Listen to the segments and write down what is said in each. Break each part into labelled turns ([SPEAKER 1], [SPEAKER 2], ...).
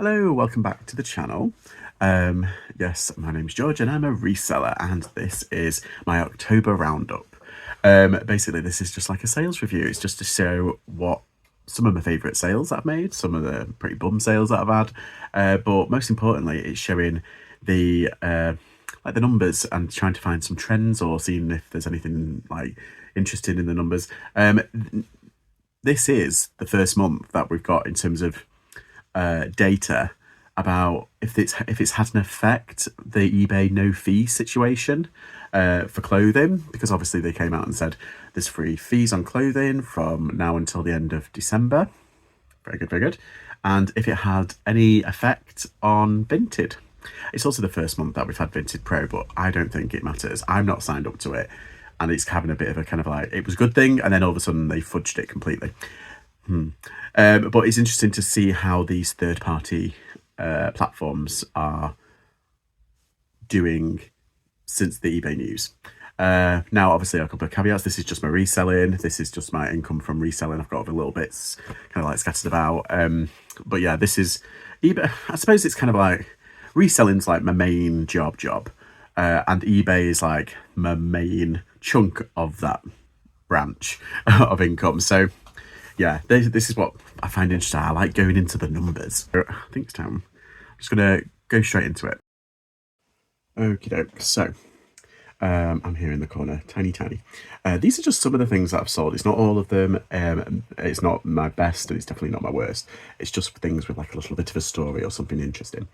[SPEAKER 1] Hello, welcome back to the channel. Yes, my name's George and I'm a reseller, and this is my October roundup. Basically, this is just like a sales review. It's just to show what some of my favourite sales that I've made, some of the pretty bum sales that I've had, but most importantly, it's showing the like the numbers and trying to find some trends or seeing if there's anything like interesting in the numbers. This is the first month that we've got in terms of data about if it's had an effect, the eBay no fee situation for clothing, because obviously they came out and said there's free fees on clothing from now until the end of December. Very good, very good. And if it had any effect on Vinted. It's also the first month that we've had Vinted Pro, but I don't think it matters. I'm not signed up to it, and it's having a bit of a kind of like, it was a good thing, and then all of a sudden they fudged it completely. But it's interesting to see how these third-party platforms are doing since the eBay news. Now, obviously, a couple of caveats. This is just my reselling. This is just my income from reselling. I've got other little bits kind of like scattered about. But yeah, this is eBay. I suppose it's kind of like reselling's like my main job. And eBay is like my main chunk of that branch of income. So yeah, this is what I find interesting. I like going into the numbers. I think it's time. I'm just going to go straight into it. Okie doke. So, I'm here in the corner, tiny. These are just some of the things that I've sold. It's not all of them. It's not my best, and it's definitely not my worst. It's just things with like a little bit of a story or something interesting.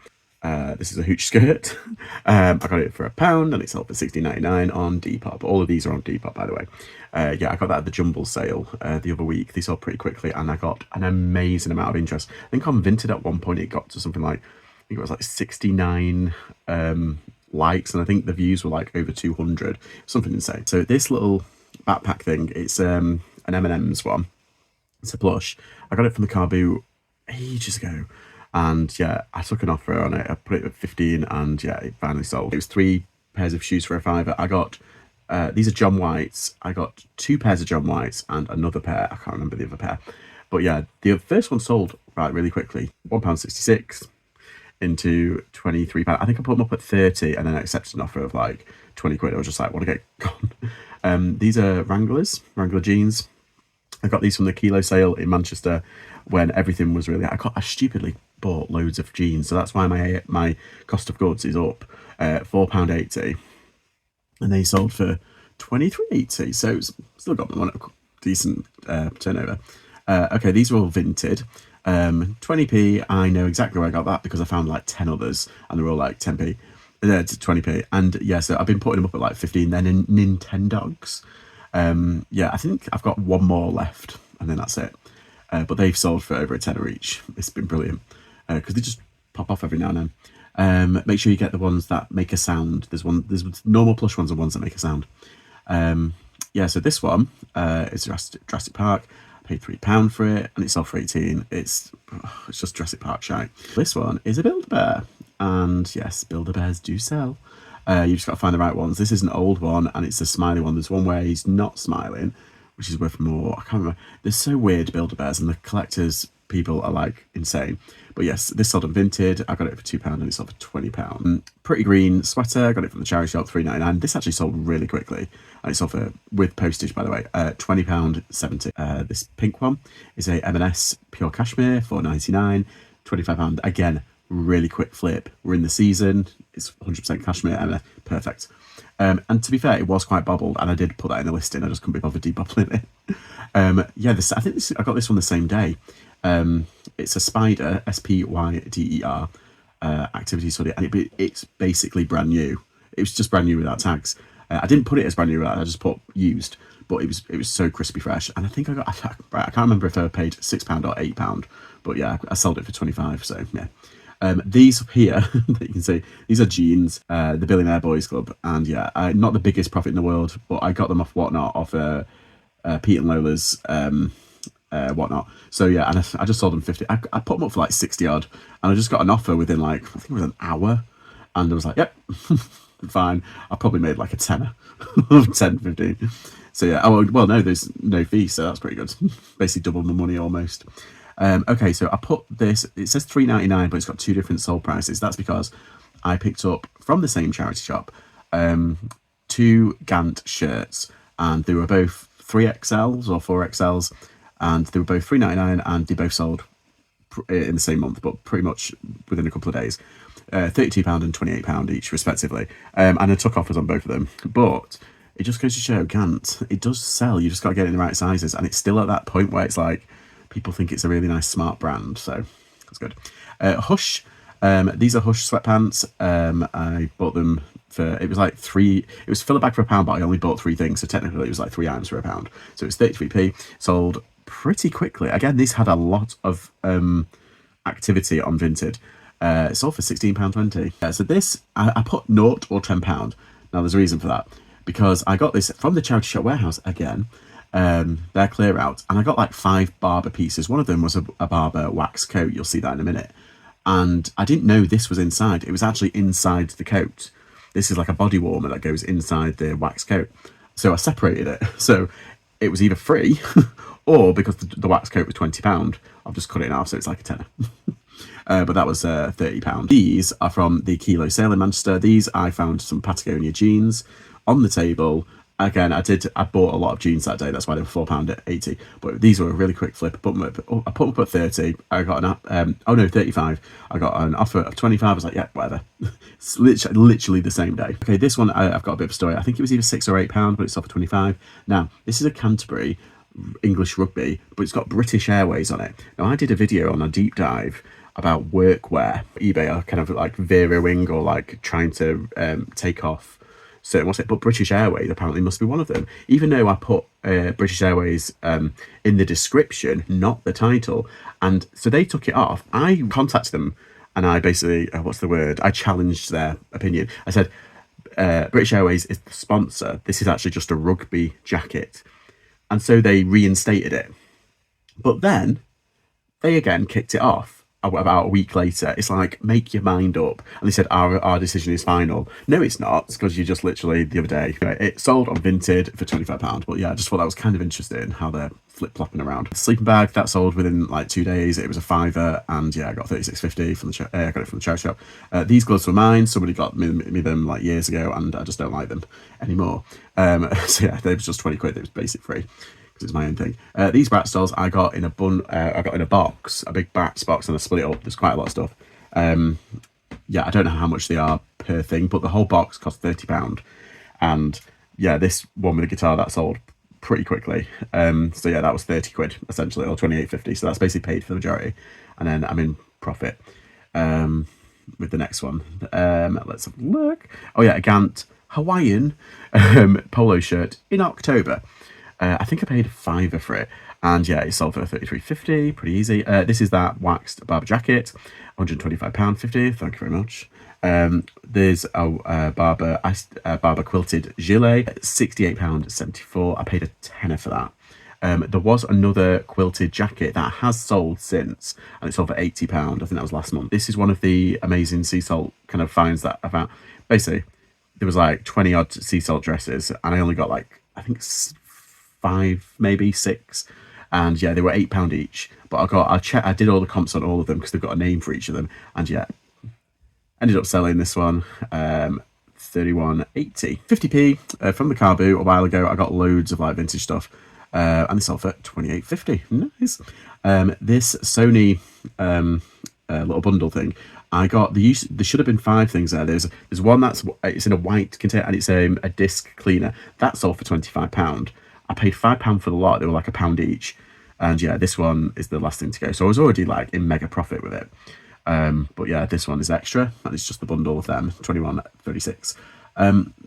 [SPEAKER 1] This is a hooch skirt. I got it for £1 and it sold for £16.99 on Depop. All of these are on Depop, by the way. Yeah, I got that at the Jumble sale the other week. They sold pretty quickly and I got an amazing amount of interest. I think on Vinted at one point it got to something like, I think it was like 69 likes, and I think the views were like over 200, something insane. So this little backpack thing, it's an M&M's one. It's a plush. I got it from the car boot ages ago. And yeah, I took an offer on it. I put it at 15 and yeah, it finally sold. It was 3 pairs of shoes for £5. I got, these are John Whites. I got 2 pairs of John Whites and another pair. I can't remember the other pair. But yeah, the first one sold really quickly. £1.66 into £23. I think I put them up at 30 and then I accepted an offer of like 20 quid. I was just like, want to get gone. These are Wrangler jeans. I got these from the Kilo sale in Manchester when everything was really, I stupidly bought loads of jeans, so that's why my cost of goods is up £4.80, and they sold for £23.80, so it's still got them on a decent turnover. Okay, these are all Vinted. 20p, I know exactly where I got that because I found like 10 others and they're all like 10p to 20p, and yeah, so I've been putting them up at like 15. Then in Nintendogs. Yeah, I think I've got one more left and then that's it. But they've sold for over £10 each. It's been brilliant because they just pop off every now and then. Make sure you get the ones that make a sound. There's normal plush ones and ones that make a sound. Yeah, so this one is Jurassic Park. I paid £3 for it and it sold for 18. It's just Jurassic Park shite. This one is a Build-A-Bear, and yes, Build-A-Bears do sell. You just got to find the right ones. This is an old one and it's a smiley one. There's one where he's not smiling, which is worth more. I can't remember. They're so weird, Build-A-Bears, and the collectors people are like insane. But yes, this sold on Vinted. I got it for £2 and it sold for £20. Pretty green sweater. I got it from the charity shop, £3.99. This actually sold really quickly, and it sold for, with postage, by the way, £20.70. This pink one is a M&S pure cashmere, £4.99, £25. Again, really quick flip. We're in the season. It's 100% cashmere, M&S, perfect. And to be fair, it was quite bobbled, and I did put that in the listing. I just couldn't be bothered debobbling it. Yeah, I got this one the same day. It's a Spider, SPYDER, activity study, and it's basically brand new. It was just brand new without tags. I didn't put it as brand new. I just put used, but it was so crispy fresh. And I think I can't remember if I paid £6 or £8, but yeah, I sold it for 25. So yeah. These here that you can see, these are jeans, the Billionaire Boys Club, and yeah, not the biggest profit in the world, but I got them off Whatnot, off Pete and Lola's Whatnot. So yeah, and I just sold them 50. I put them up for like 60 odd, and I just got an offer within like, I think it was an hour, and I was like, yep, fine. I probably made like a tenner, 10, 15. So yeah, well, no, there's no fee, so that's pretty good. Basically double my money almost. Okay, so I put this, it says £3.99, but it's got two different sold prices. That's because I picked up from the same charity shop two Gant shirts, and they were both 3XLs or 4XLs, and they were both £3.99, and they both sold in the same month, but pretty much within a couple of days. £32 and £28 each, respectively. And I took offers on both of them. But it just goes to show, Gant, it does sell. You just got to get it in the right sizes. And it's still at that point where it's like, people think it's a really nice, smart brand. So that's good. Hush. These are Hush sweatpants. I bought them for, it was like it was fill a bag for £1, but I only bought 3 things. So technically it was like 3 items for £1. So it was 33p. Sold pretty quickly. Again, these had a lot of activity on Vinted. It sold for £16.20. So this, I put naught or £10. Now there's a reason for that, because I got this from the charity shop warehouse again, their clear out, and I got like 5 Barber pieces. One of them was a Barber wax coat. You'll see that in a minute. And I didn't know this was inside. It was actually inside the coat. This is like a body warmer that goes inside the wax coat. So I separated it. So it was either free or because the wax coat was £20, I've just cut it in half, so it's like a tenner. But that was £30. These are from the Kilo sale in Manchester. These, I found some Patagonia jeans on the table. Again, I bought a lot of jeans that day. That's why they were £4.80. But these were a really quick flip. I put them up at 30. I got an 35. I got an offer of 25. I was like, yeah, whatever. It's literally the same day. Okay, this one I've got a bit of a story. I think it was either £6 or £8, but it's off for 25. Now, this is a Canterbury English rugby, but it's got British Airways on it. Now, I did a video on a deep dive about workwear. eBay are kind of like veering or like trying to take off certain what's it, but British Airways apparently must be one of them. Even though I put British Airways in the description, not the title, and so they took it off. I contacted them and I basically, I challenged their opinion. I said, British Airways is the sponsor. This is actually just a rugby jacket. And so they reinstated it. But then they again kicked it off about a week later. It's like, make your mind up. And they said, our decision is final. No, it's not. It's because you just literally the other day. It sold on Vinted for £25. But yeah, I just thought that was kind of interesting how they're flip-flopping around. The sleeping bag, that sold within like 2 days. It was a £5, and yeah, I got £36.50 from the I got it from the charity shop. These gloves were mine. Somebody got me them like years ago, and I just don't like them anymore. So yeah, they was just 20 quid. It was basic free. It's my own thing. These Bratz dolls I got in a box, a big Bratz box, and I split it up. There's quite a lot of stuff. Yeah, I don't know how much they are per thing, but the whole box cost £30. And yeah, this one with the guitar, that sold pretty quickly. So yeah, that was 30 quid essentially, or 28.50. So that's basically paid for the majority. And then I'm in profit with the next one. Let's have a look. Oh yeah, a Gant Hawaiian polo shirt in October. I think I paid £5 for it, and yeah, it sold for £33.50, pretty easy. This is that waxed Barber jacket, £125.50, thank you very much. There's a Barber quilted gilet, £68.74, I paid a tenner for that. There was another quilted jacket that has sold since, and it sold for £80, I think that was last month. This is one of the amazing sea salt kind of finds that I found. Basically, there was like 20 odd sea salt dresses, and I only got like, I think 5, maybe 6, and yeah, they were £8 each. But I did all the comps on all of them because they've got a name for each of them, and yeah, ended up selling this one £31.80. 50p from the car boot a while ago. I got loads of like vintage stuff, and they sold for £28.50. Nice. This Sony little bundle thing, I got there should have been 5 things there. There's one it's in a white container, and it's a disc cleaner that sold for £25. I paid £5 for the lot. They were like £1 each, and yeah, this one is the last thing to go. So I was already like in mega profit with it. But yeah, this one is extra, and it's just the bundle of them, £21.36.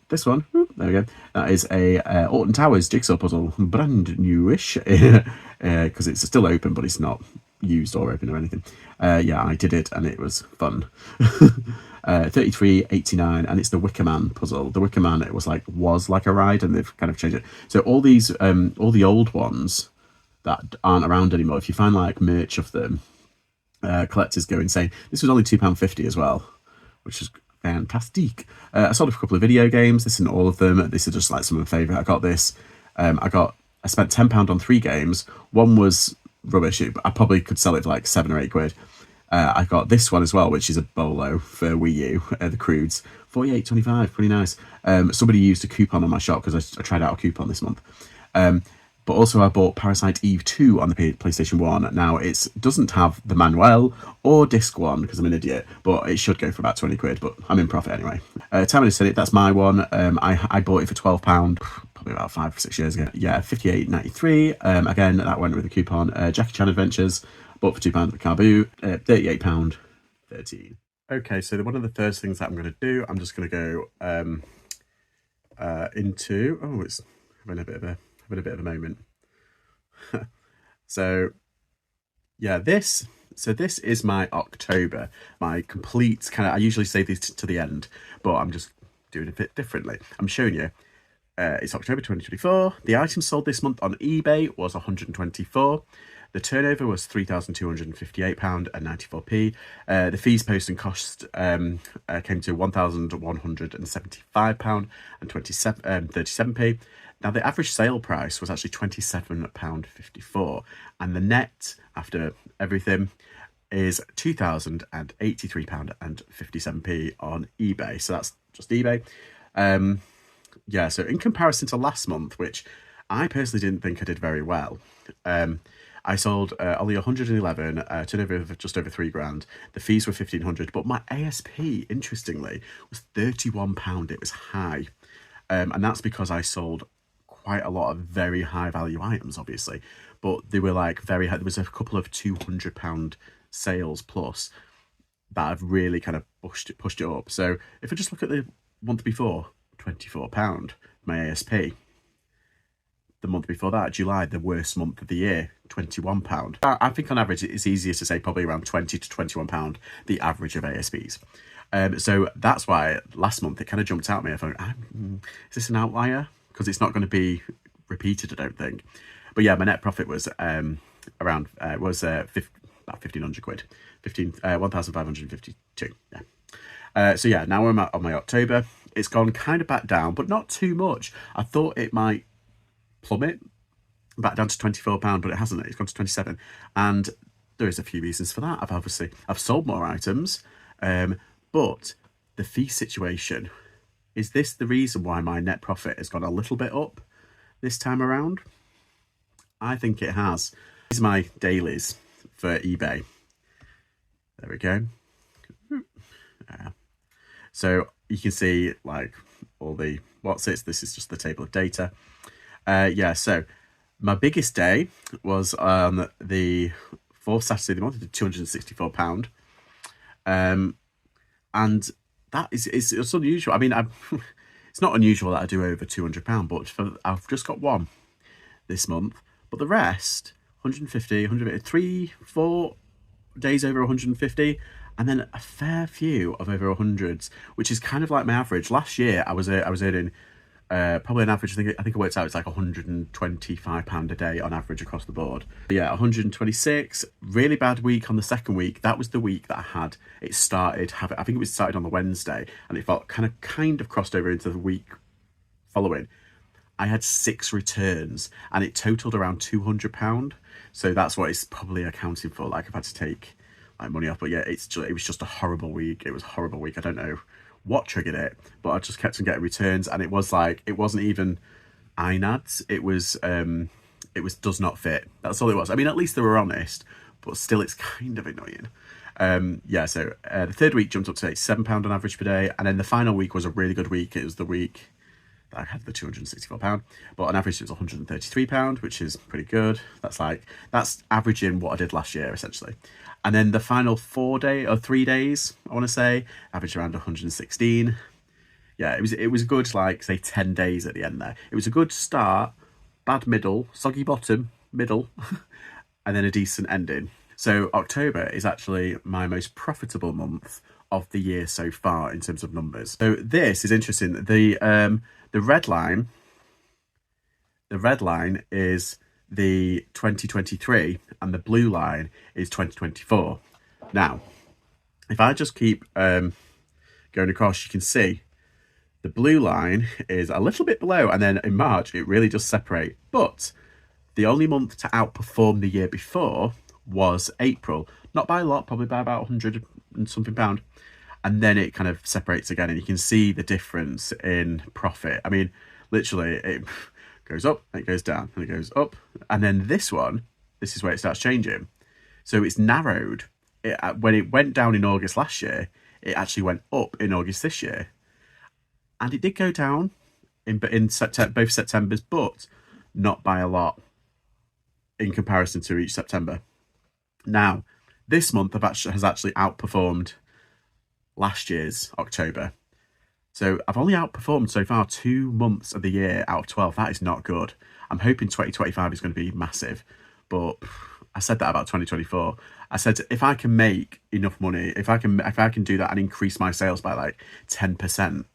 [SPEAKER 1] This one, there we go. That is a Alton Towers jigsaw puzzle, brand newish, because it's still open, but it's not used or open or anything. Yeah, I did it, and it was fun. $33.89, and it's the Wicker Man puzzle. The Wicker Man, it was like a ride, and they've kind of changed it. So all these, all the old ones that aren't around anymore, if you find like merch of them, collectors go insane. This was only £2.50 as well, which is fantastic. I sold a couple of video games. This isn't all of them. This is just like some of my favourite. I got this. I spent £10 on 3 games. One was rubbish. I probably could sell it for like 7 or 8 quid. I got this one as well, which is a bolo for Wii U, the Crudes, 48.25, pretty nice. Somebody used a coupon on my shop because I tried out a coupon this month. But also I bought Parasite Eve 2 on the PlayStation 1. Now, it doesn't have the manual or disc one because I'm an idiot, but it should go for about 20 quid, but I'm in profit anyway. Time and Senate, that's my one. I bought it for £12, probably about 5 or 6 years ago. Yeah, 58.93. Again, that went with a coupon. Jackie Chan Adventures, bought for £2 at Carboot, £38.13. Okay, so one of the first things that I'm going to do, I'm just going to go into... Oh, it's having a bit of a moment. So, yeah, this is my October, my complete kind of... I usually say this to the end, but I'm just doing it a bit differently. I'm showing you. It's October 2024. The items sold this month on eBay was 124. The turnover was £3,258.94. The fees, post and cost came to £1,175.37p. Now, the average sale price was actually £27.54. And the net, after everything, is £2,083.57p on eBay. So that's just eBay. Yeah, so in comparison to last month, which I personally didn't think I did very well, I sold only 111, turnover of just over £3,000. The fees were £1,500, but my ASP, interestingly, was £31. It was high. And that's because I sold quite a lot of very high value items, obviously, but they were like very high. There was a couple of £200 sales plus that have really kind of pushed it up. So if I just look at the month before, £24, my ASP. The month before that, July, the worst month of the year, £21. I think on average it's easier to say probably around £20 to £21, the average of ASPs. So that's why last month it kind of jumped out at me. I thought, is this an outlier? Because it's not going to be repeated, I don't think. But yeah, my net profit was about 1,500 quid, 1,552. Yeah. So yeah, now I'm on my October. It's gone kind of back down, but not too much. I thought it might plummet back down to £24, but it hasn't. It's gone to 27, and there is a few reasons for that. I've sold more items, but the fee situation, is this the reason why my net profit has gone a little bit up this time around? I think it has. These are my dailies for eBay. There we go. So you can see like all the this is just the table of data. Yeah, so my biggest day was on the 4th Saturday of the month. I did £264. And that it's unusual. I mean, it's not unusual that I do over £200, but I've just got one this month. But the rest, 150, 3-4 days over 150, and then a fair few of over 100s, which is kind of like my average. Last year, I was earning probably an average. I think it works out. It's like £125 a day on average across the board. But yeah, 126. Really bad week on the second week. That was the week that I had it started. I think it was started on the Wednesday, and it felt kind of crossed over into the week following. I had 6 returns, and it totaled around £200. So that's what it's probably accounting for. Like I've had to take like money off, but yeah, it was just a horrible week. It was a horrible week. I don't know what triggered it, but I just kept on getting returns, and it was like, it wasn't even INADs. It was does not fit. That's all it was. I mean, at least they were honest, but still, it's kind of annoying. Yeah, so the third week jumped up to £87 on average per day, and then the final week was a really good week. It was the week that I had the £264, but on average it was £133, which is pretty good. That's averaging what I did last year, essentially. And then the final 3 days, I want to say, averaged around 116. Yeah, it was good, like, say, 10 days at the end there. It was a good start, bad middle, soggy bottom, middle, and then a decent ending. So October is actually my most profitable month of the year so far in terms of numbers. So this is interesting. The red line is the 2023, and the blue line is 2024. Now, if I just keep going across, you can see the blue line is a little bit below, and then in March it really does separate. But The only month to outperform the year before was April, not by a lot, probably by about 100 and something pound. And then it kind of separates again, and you can see the difference in profit. I mean, literally, it goes up, and it goes down, and it goes up. And then this one, this is where it starts changing. So it's narrowed. When it went down in August last year, it actually went up in August this year. And it did go down in September, both Septembers, but not by a lot in comparison to each September. Now, this month has actually outperformed last year's October. So I've only outperformed so far 2 months of the year out of 12. That is not good. I'm hoping 2025 is going to be massive, but I said that about 2024. I said if I can make enough money, if I can do that and increase my sales by like 10%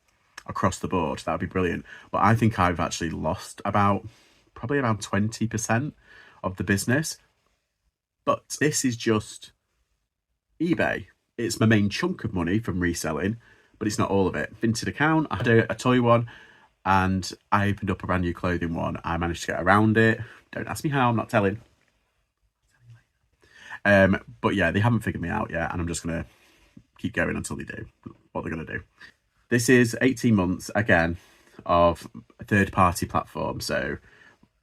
[SPEAKER 1] across the board, that would be brilliant. But I think I've actually lost probably around 20% of the business. But this is just eBay. It's my main chunk of money from reselling, but it's not all of it. Vinted account, I had a toy one, and I opened up a brand new clothing one. I managed to get around it. Don't ask me how, I'm not telling. But yeah, they haven't figured me out yet, and I'm just going to keep going until they do what they're going to do. This is 18 months, again, of a third-party platform, so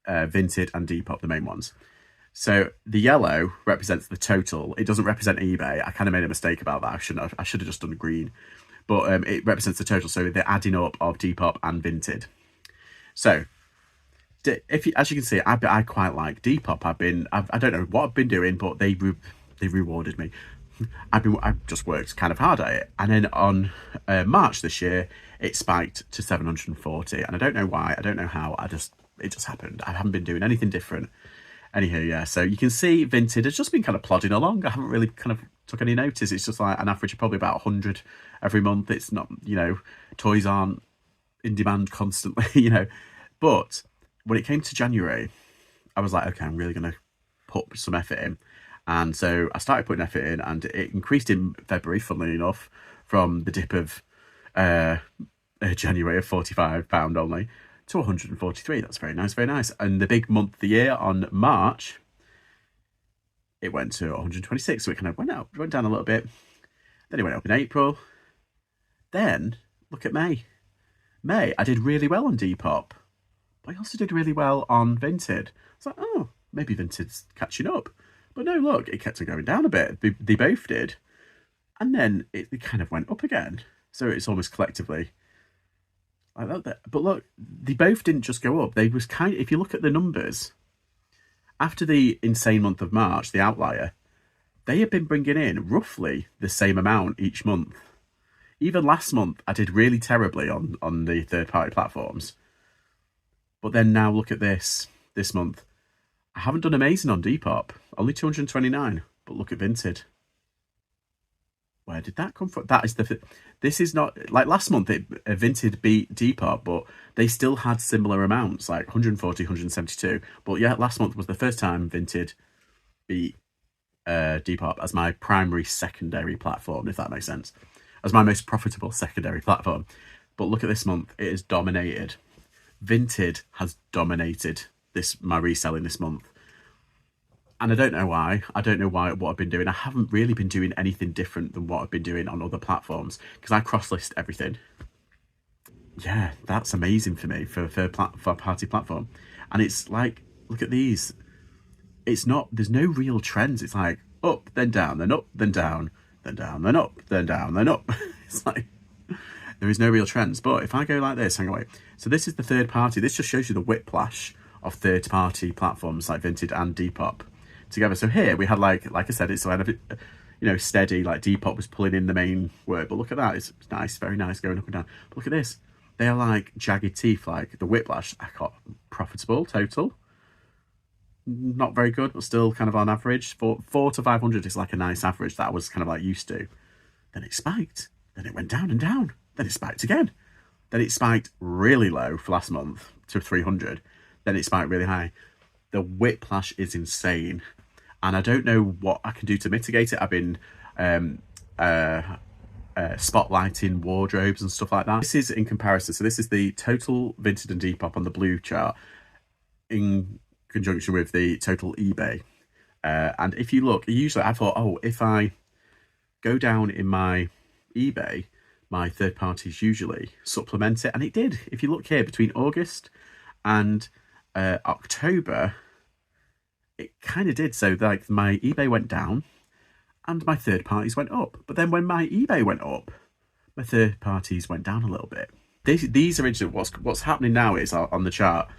[SPEAKER 1] Vinted and Depop, the main ones. So the yellow represents the total. It doesn't represent eBay. I kind of made a mistake about that. I should have just done green. But it represents the total, so the adding up of Depop and Vinted. So as you can see, I quite like Depop. I don't know what I've been doing, but they rewarded me. I've just worked kind of hard at it, and then on March this year, it spiked to 740, and I don't know why, I don't know how. It just happened. I haven't been doing anything different. Anywho, yeah. So you can see Vinted has just been kind of plodding along. I haven't really kind of took any notice. It's just like an average of probably about 100 every month. It's not, toys aren't in demand constantly, But when it came to January, I was like, okay, I'm really going to put some effort in. And so I started putting effort in, and it increased in February, funnily enough, from the dip of January of £45 only to 143. That's very nice, very nice. And the big month of the year on March, it went to 126. So it kind of went down a little bit. Then it went up in April. Then look at May. May, I did really well on Depop, but I also did really well on Vinted. It's like, oh, maybe Vinted's catching up. But no, look, it kept on going down a bit. They both did. And then it kind of went up again. So it's almost collectively like that. But look, they both didn't just go up. They was if you look at the numbers, after the insane month of March, the outlier, they had been bringing in roughly the same amount each month. Even last month, I did really terribly on the third-party platforms. But then now look at this month. I haven't done amazing on Depop, only 229, but look at Vinted. Where did that come from? This is not, like last month, Vinted beat Depop, but they still had similar amounts, like 140, 172. But yeah, last month was the first time Vinted beat Depop as my primary secondary platform, if that makes sense. As my most profitable secondary platform. But look at this month, it is dominated. Vinted has dominated my reselling this month. And I don't know why. I don't know what I've been doing. I haven't really been doing anything different than what I've been doing on other platforms, because I cross-list everything. Yeah, that's amazing for me for a party platform. And it's like, look at these. There's no real trends. It's like up, then down, then up, then down, then down, then up, then down, then up. It's like, there is no real trends. But if I go like this, hang on, wait. So this is the third party. This just shows you the whiplash of third party platforms like Vinted and Depop together. So here we had like I said, it's kind of steady, like Depop was pulling in the main work, but look at that, it's nice, very nice, going up and down. But look at this, they are like jagged teeth, like the whiplash. I got profitable total, not very good, but still kind of on average. 4 to 500 is like a nice average that I was kind of like used to. Then it spiked, then it went down and down, then it spiked again, then it spiked really low for last month to 300, then it spiked really high. The whiplash is insane, and I don't know what I can do to mitigate it. I've been spotlighting wardrobes and stuff like that. This is in comparison. So this is the total Vinted and Depop on the blue chart in conjunction with the total eBay. And if you look, usually I thought, oh, if I go down in my eBay, my third parties usually supplement it. And it did. If you look here, between August and October, it kind of did. So like my eBay went down and my third parties went up. But then when my eBay went up, my third parties went down a little bit. These originally, what's happening now is on the chart,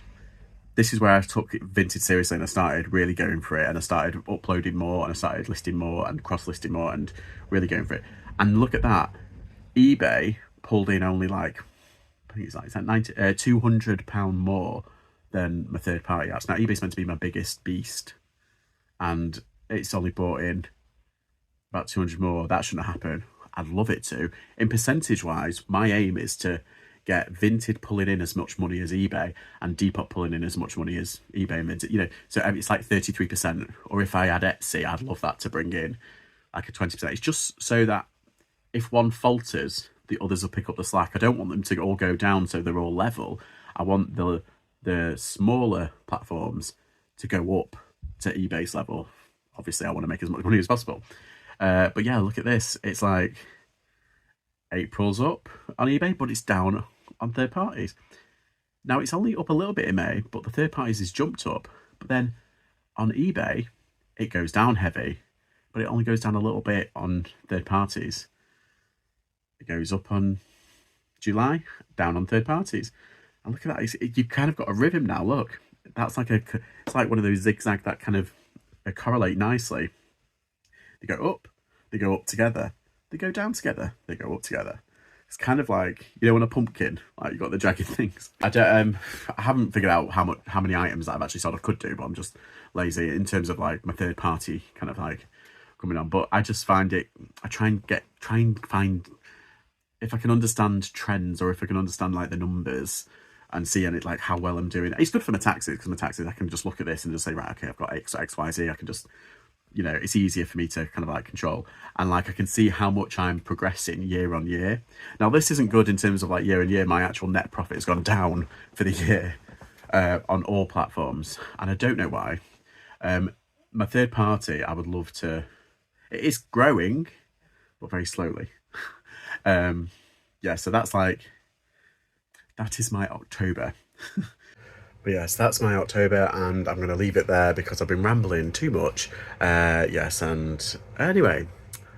[SPEAKER 1] this is where I took Vinted seriously and I started really going for it, and I started uploading more and I started listing more and cross-listing more and really going for it. And look at that, eBay pulled in only like, I think it's like £200 more than my third party apps. Now eBay's meant to be my biggest beast and it's only brought in about 200 more. That shouldn't happen. I'd love it to. In percentage wise, my aim is to get Vinted pulling in as much money as eBay and Depop pulling in as much money as eBay and Vinted, you know, so it's like 33%. Or if I add Etsy, I'd love that to bring in like a 20%. It's just so that if one falters, the others will pick up the slack. I don't want them to all go down so they're all level. I want the smaller platforms to go up to eBay's level. Obviously, I want to make as much money as possible. But yeah, look at this. It's like April's up on eBay, but it's down on third parties. Now it's only up a little bit in May, but the third parties is jumped up. But then on eBay, it goes down heavy, but it only goes down a little bit on third parties. It goes up on July, down on third parties. And look at that, you've kind of got a rhythm now, look. That's like it's like one of those zigzag that kind of correlate nicely. They go up, they go up together. They go down together, they go up together. It's kind of like, you know, on a pumpkin, like you've got the jagged things. I haven't figured out how many items I've actually sort of could do, but I'm just lazy in terms of like my third party kind of like coming on. But I just find it, I try and find if I can understand trends or if I can understand like the numbers and see in it like how well I'm doing. It's good for my taxes, because my taxes, I can just look at this and just say, right, okay, I've got X, Y, Z. I can just, you know, it's easier for me to kind of like control, and like I can see how much I'm progressing year on year. Now this isn't good in terms of like year on year. My actual net profit has gone down for the year on all platforms, and I don't know why. My third party, I would love to, it is growing but very slowly. Yeah, so that's like, that is my October. But yes, that's my October, and I'm going to leave it there because I've been rambling too much. Yes, and anyway,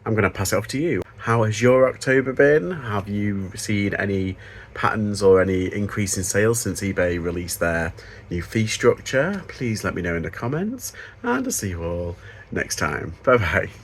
[SPEAKER 1] I'm going to pass it off to you. How has your October been? Have you seen any patterns or any increase in sales since eBay released their new fee structure? Please let me know in the comments, and I'll see you all next time. Bye bye.